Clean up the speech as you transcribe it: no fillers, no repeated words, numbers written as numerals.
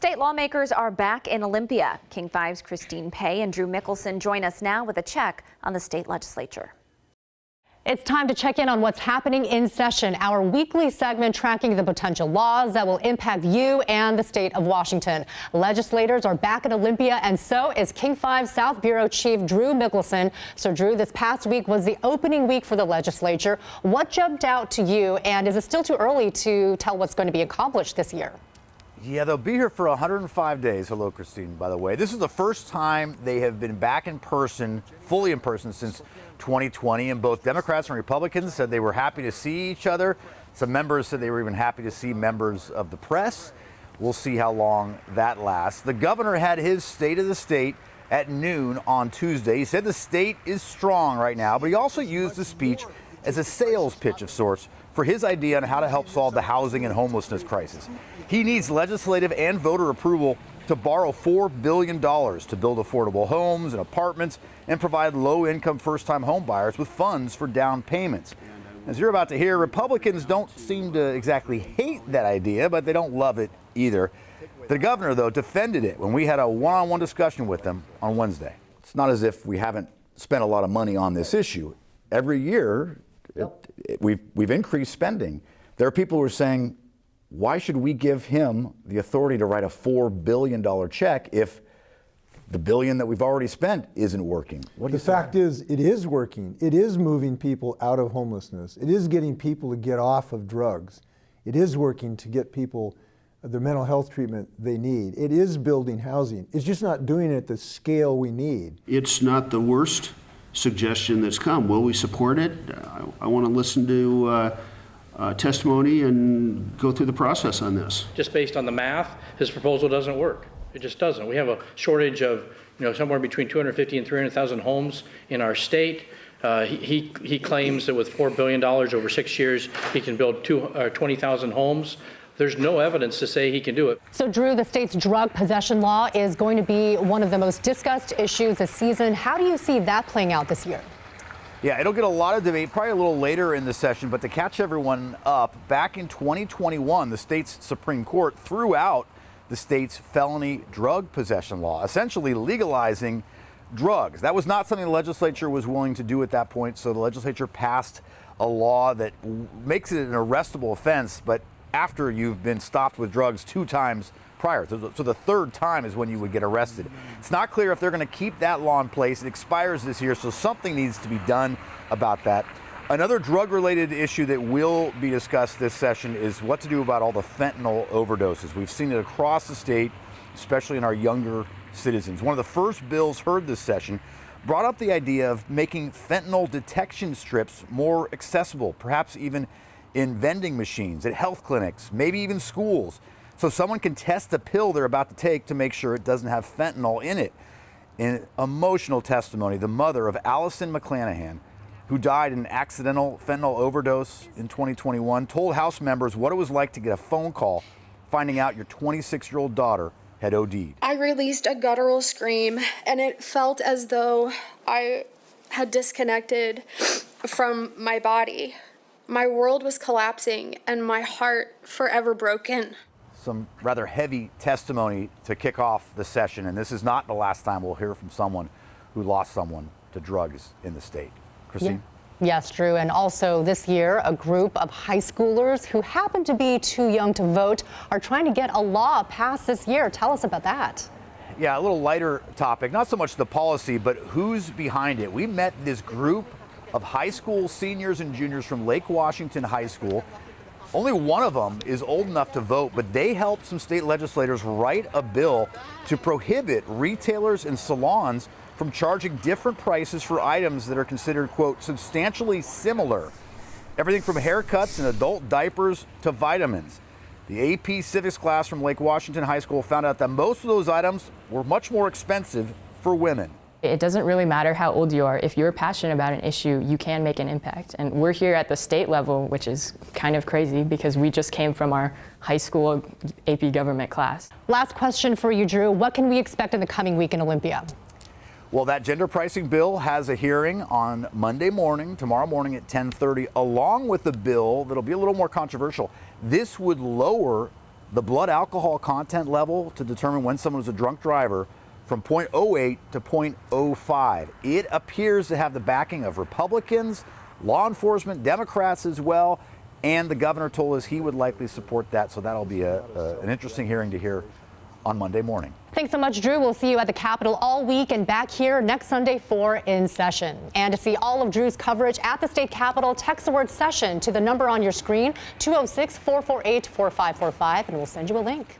State lawmakers are back in Olympia. King 5's Christine Pay and Drew Mickelson join us now with a check on the state legislature. It's time to check in on what's happening in session, our weekly segment tracking the potential laws that will impact you and the state of Washington. Legislators are back in Olympia, and so is King 5 South Bureau Chief Drew Mickelson. So, Drew, this past week was the opening week for the legislature. What jumped out to you, and is it still too early to tell what's going to be accomplished this year? Yeah, they'll be here for 105 days. Hello, Christine, by the way. This is the first time they have been back in person, fully in person, since 2020, and both Democrats and Republicans said they were happy to see each other. Some members said they were even happy to see members of the press. We'll see how long that lasts. The governor had his State of the State at noon on Tuesday. He said the state is strong right now, but he also used the speech as a sales pitch of sorts for his idea on how to help solve the housing and homelessness crisis. He needs legislative and voter approval to borrow $4 billion to build affordable homes and apartments and provide low-income first-time home buyers with funds for down payments. As you're about to hear, Republicans don't seem to exactly hate that idea, but they don't love it either. The governor, though, defended it when we had a one-on-one discussion with him on Wednesday. It's not as if we haven't spent a lot of money on this issue. Every year, we've increased spending. There are people who are saying, why should we give him the authority to write a $4 billion check if the billion that we've already spent isn't working? The fact is, it is working. It is moving people out of homelessness. It is getting people to get off of drugs. It is working to get people the mental health treatment they need. It is building housing. It's just not doing it at the scale we need. It's not the worst suggestion that's come. Will we support it? I want to listen to testimony and go through the process on this. Just based on the math, his proposal doesn't work. It just doesn't. We have a shortage of, somewhere between 250 and 300,000 homes in our state. He claims that with $4 billion over 6 years, he can build 20,000 homes. There's no evidence to say he can do it. So, Drew, the state's drug possession law is going to be one of the most discussed issues this season. How do you see that playing out this year? Yeah, it'll get a lot of debate, probably a little later in the session, but to catch everyone up, back in 2021, the state's Supreme Court threw out the state's felony drug possession law, essentially legalizing drugs. That was not something the legislature was willing to do at that point, so the legislature passed a law that makes it an arrestable offense, but after you've been stopped with drugs 2 times prior. So the third time is when you would get arrested. It's not clear if they're going to keep that law in place. It expires this year, so something needs to be done about that. Another drug-related issue that will be discussed this session is what to do about all the fentanyl overdoses. We've seen it across the state, especially in our younger citizens. One of the first bills heard this session brought up the idea of making fentanyl detection strips more accessible, perhaps even in vending machines, at health clinics, maybe even schools, so someone can test the pill they're about to take to make sure it doesn't have fentanyl in it. In emotional testimony, the mother of Allison McClanahan, who died in an accidental fentanyl overdose in 2021, told House members what it was like to get a phone call finding out your 26-year-old daughter had OD'd. I released a guttural scream, and it felt as though I had disconnected from my body. My world was collapsing and my heart forever broken. Some rather heavy testimony to kick off the session, and this is not the last time we'll hear from someone who lost someone to drugs in the state. Christine? Yeah. Yes, Drew. And also this year, a group of high schoolers who happen to be too young to vote are trying to get a law passed this year. Tell us about that. Yeah, a little lighter topic, not so much the policy, but who's behind it. We met this group of high school seniors and juniors from Lake Washington High School. Only one of them is old enough to vote, but they helped some state legislators write a bill to prohibit retailers and salons from charging different prices for items that are considered, quote, substantially similar. Everything from haircuts and adult diapers to vitamins. The AP Civics class from Lake Washington High School found out that most of those items were much more expensive for women. It doesn't really matter how old you are. If you're passionate about an issue, you can make an impact. And we're here at the state level, which is kind of crazy because we just came from our high school AP government class. Last question for you, Drew. What can we expect in the coming week in Olympia? Well, that gender pricing bill has a hearing on Monday morning, tomorrow morning at 10:30, along with a bill that'll be a little more controversial. This would lower the blood alcohol content level to determine when someone is a drunk driver from 0.08 to 0.05. It appears to have the backing of Republicans, law enforcement, Democrats as well, and the governor told us he would likely support that. So that'll be an interesting hearing to hear on Monday morning. Thanks so much, Drew. We'll see you at the Capitol all week and back here next Sunday for In Session. And to see all of Drew's coverage at the state capitol, text the word session to the number on your screen, 206-448-4545, and we'll send you a link.